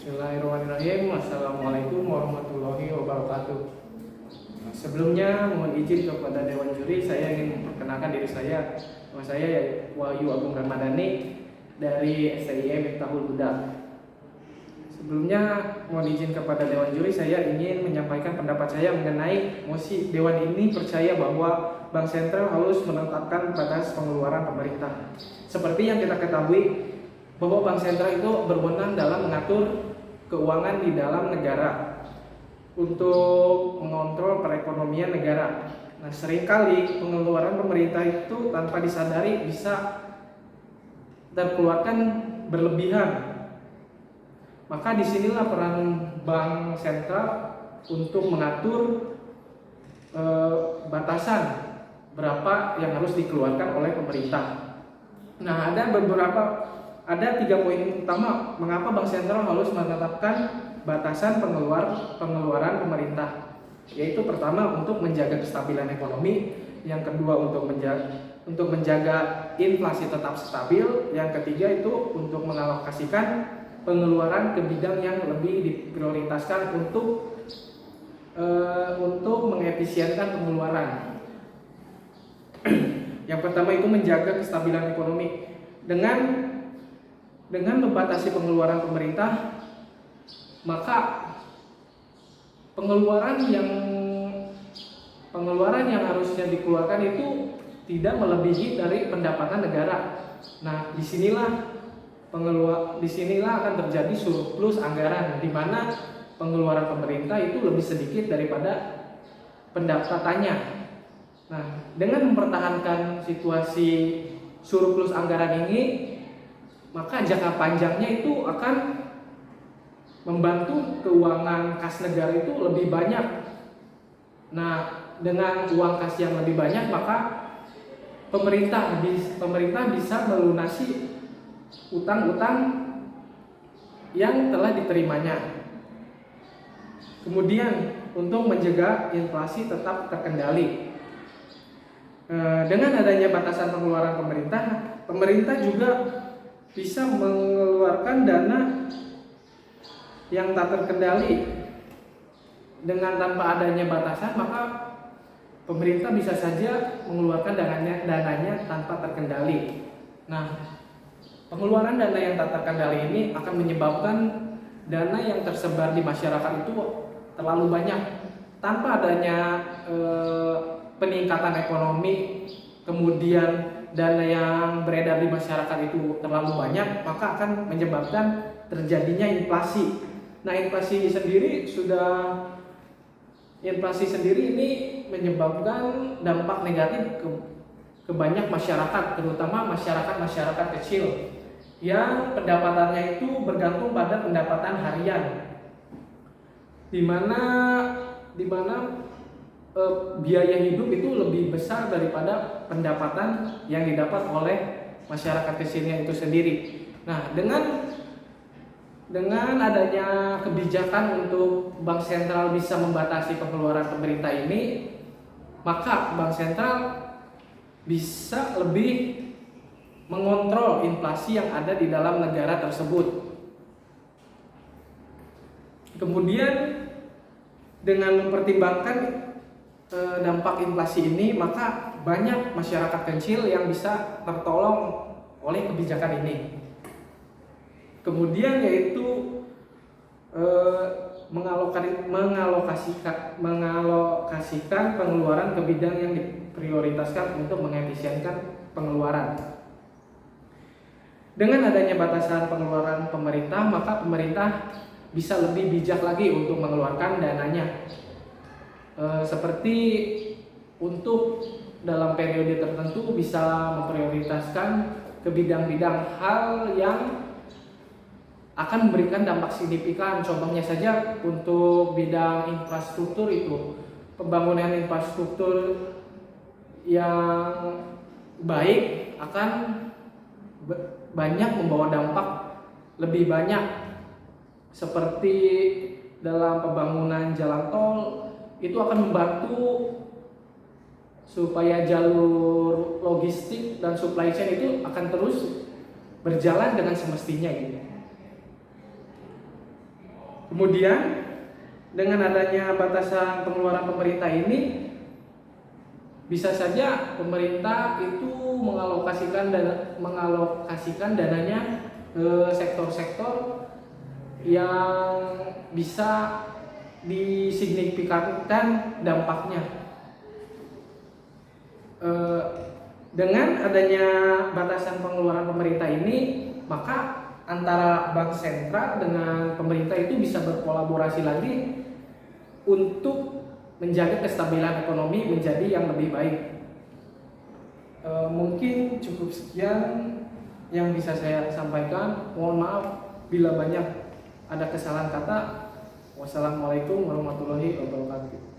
Bismillahirrahmanirrahim. Assalamualaikum warahmatullahi wabarakatuh. Sebelumnya mohon izin kepada Dewan Juri, saya ingin memperkenalkan diri saya. Nama saya Wahyu Agung Ramadhani dari STIM Miftahul Huda. Sebelumnya mohon izin kepada Dewan Juri, saya ingin menyampaikan pendapat saya mengenai mosi Dewan ini percaya bahwa Bank Sentral harus menetapkan batas pengeluaran pemerintah. Seperti yang kita ketahui bahwa Bank Sentral itu berwenang dalam mengatur keuangan di dalam negara untuk mengontrol perekonomian negara. Nah, seringkali pengeluaran pemerintah itu tanpa disadari bisa terkeluarkan berlebihan. Maka disinilah peran Bank Sentral untuk mengatur batasan berapa yang harus dikeluarkan oleh pemerintah. Nah, ada 3 poin utama mengapa Bank Sentral harus menetapkan batasan pengeluaran pemerintah. Yaitu pertama untuk menjaga kestabilan ekonomi, yang kedua untuk menjaga inflasi tetap stabil, yang ketiga itu untuk mengalokasikan pengeluaran ke bidang yang lebih diprioritaskan untuk mengefisienkan pengeluaran. Yang pertama itu menjaga kestabilan ekonomi. Dengan membatasi pengeluaran pemerintah, maka pengeluaran yang harusnya dikeluarkan itu tidak melebihi dari pendapatan negara. Nah, disinilah akan terjadi surplus anggaran, di mana pengeluaran pemerintah itu lebih sedikit daripada pendapatannya. Nah, dengan mempertahankan situasi surplus anggaran ini, maka jangka panjangnya itu akan membantu keuangan kas negara itu lebih banyak. Nah, dengan uang kas yang lebih banyak, maka pemerintah bisa melunasi utang-utang yang telah diterimanya. Kemudian untuk mencegah inflasi tetap terkendali, dengan adanya batasan pengeluaran pemerintah juga bisa mengeluarkan dana yang tak terkendali. Dengan tanpa adanya batasan, maka pemerintah bisa saja mengeluarkan dananya tanpa terkendali. Nah, pengeluaran dana yang tak terkendali ini akan menyebabkan dana yang tersebar di masyarakat itu terlalu banyak. Tanpa adanya peningkatan ekonomi, kemudian dana yang beredar di masyarakat itu terlalu banyak, maka akan menyebabkan terjadinya inflasi. Nah, inflasi sendiri ini menyebabkan dampak negatif ke banyak masyarakat, terutama masyarakat kecil yang pendapatannya itu bergantung pada pendapatan harian, di mana biaya hidup itu lebih besar daripada pendapatan yang didapat oleh masyarakat kecilnya itu sendiri. Nah, dengan adanya kebijakan untuk Bank Sentral bisa membatasi pengeluaran pemerintah ini, maka Bank Sentral bisa lebih mengontrol inflasi yang ada di dalam negara tersebut. Kemudian dengan mempertimbangkan dampak inflasi ini, maka banyak masyarakat kecil yang bisa tertolong oleh kebijakan ini. Kemudian yaitu mengalokasikan pengeluaran ke bidang yang diprioritaskan untuk mengefisienkan pengeluaran. Dengan adanya batasan pengeluaran pemerintah, maka pemerintah bisa lebih bijak lagi untuk mengeluarkan dananya. Seperti untuk dalam periode tertentu bisa memprioritaskan ke bidang-bidang hal yang akan memberikan dampak signifikan. Contohnya saja untuk bidang infrastruktur, itu pembangunan infrastruktur yang baik akan banyak membawa dampak lebih banyak. Seperti dalam pembangunan jalan tol, itu akan membantu supaya jalur logistik dan supply chain itu akan terus berjalan dengan semestinya gitu. Kemudian dengan adanya batasan pengeluaran pemerintah ini, bisa saja pemerintah itu mengalokasikan dananya ke sektor-sektor yang bisa disignifikankan dampaknya. Dengan adanya batasan pengeluaran pemerintah ini, maka antara bank sentral dengan pemerintah itu bisa berkolaborasi lagi untuk menjaga kestabilan ekonomi menjadi yang lebih baik. Mungkin cukup sekian yang bisa saya sampaikan. Mohon maaf bila banyak ada kesalahan kata. Wassalamualaikum warahmatullahi wabarakatuh.